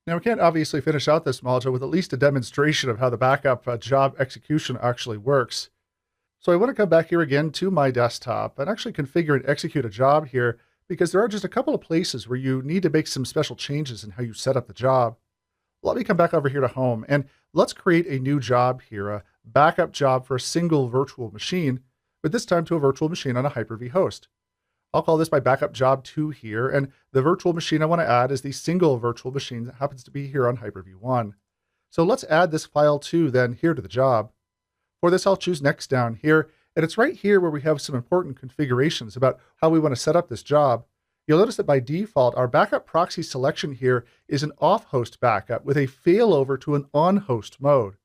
Now, we can't obviously finish out this module with at least a demonstration of how the backup job execution actually works. So I want to come back here again to my desktop and actually configure and execute a job here because there are just a couple of places where you need to make some special changes in how you set up the job. Let me come back over here to home and let's create a new job here, a backup job for a single virtual machine, but this time to a virtual machine on a Hyper-V host. I'll call this my backup job 2 here, and the virtual machine I want to add is the single virtual machine that happens to be here on Hyper-V 1. So let's add this file 2 then here to the job. For this, I'll choose Next down here, and it's right here where we have some important configurations about how we want to set up this job. You'll notice that by default, our backup proxy selection here is an off-host backup with a failover to an on-host mode.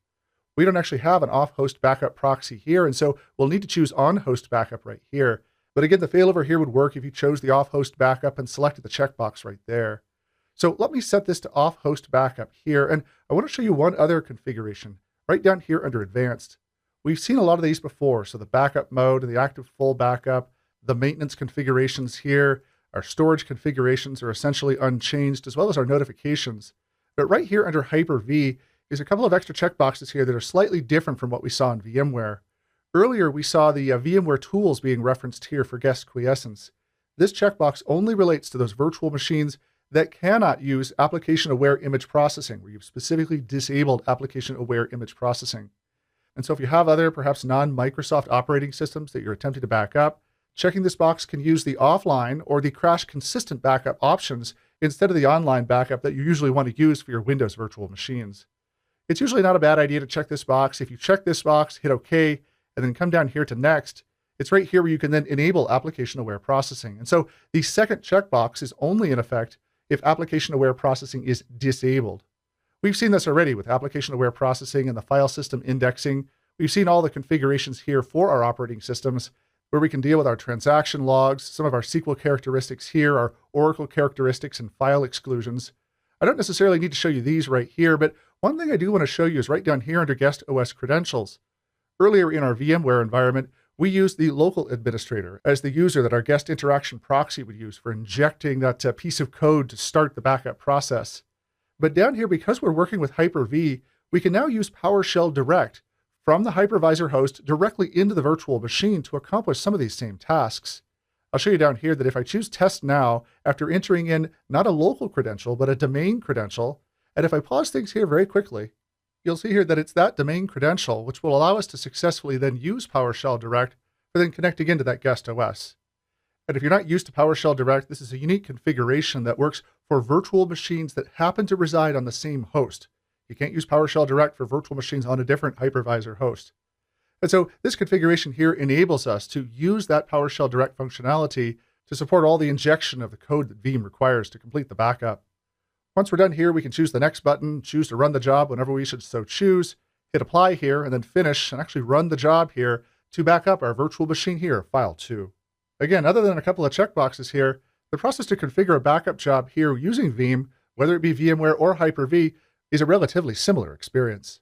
We don't actually have an off-host backup proxy here, and so we'll need to choose on-host backup right here. But again, the failover here would work if you chose the off-host backup and selected the checkbox right there. So let me set this to off-host backup here, and I want to show you one other configuration right down here under Advanced. We've seen a lot of these before, so the backup mode, the active full backup, the maintenance configurations here, our storage configurations are essentially unchanged, as well as our notifications. But right here under Hyper-V is a couple of extra checkboxes here that are slightly different from what we saw in VMware. Earlier, we saw the VMware tools being referenced here for guest quiescence. This checkbox only relates to those virtual machines that cannot use application-aware image processing, where you've specifically disabled application-aware image processing. And so if you have other, perhaps non-Microsoft operating systems that you're attempting to back up, checking this box can use the offline or the crash-consistent backup options instead of the online backup that you usually want to use for your Windows virtual machines. It's usually not a bad idea to check this box. If you check this box, hit OK, and then come down here to Next, it's right here where you can then enable application-aware processing. And so the second checkbox is only in effect if application-aware processing is disabled. We've seen this already with application-aware processing and the file system indexing. We've seen all the configurations here for our operating systems where we can deal with our transaction logs, some of our SQL characteristics here, our Oracle characteristics and file exclusions. I don't necessarily need to show you these right here, but one thing I do want to show you is right down here under Guest OS credentials. Earlier in our VMware environment, we used the local administrator as the user that our guest interaction proxy would use for injecting that piece of code to start the backup process. But down here, because we're working with Hyper-V, we can now use PowerShell Direct from the hypervisor host directly into the virtual machine to accomplish some of these same tasks. I'll show you down here that if I choose Test Now, after entering in not a local credential, but a domain credential, and if I pause things here very quickly, you'll see here that it's that domain credential which will allow us to successfully then use PowerShell Direct for then connecting into that guest OS. And if you're not used to PowerShell Direct, this is a unique configuration that works for virtual machines that happen to reside on the same host. You can't use PowerShell Direct for virtual machines on a different hypervisor host. And so this configuration here enables us to use that PowerShell Direct functionality to support all the injection of the code that Veeam requires to complete the backup. Once we're done here, we can choose the next button, choose to run the job whenever we should so choose, hit apply here, and then finish and actually run the job here to back up our virtual machine here, file 2. Again, other than a couple of checkboxes here, the process to configure a backup job here using Veeam, whether it be VMware or Hyper-V, is a relatively similar experience.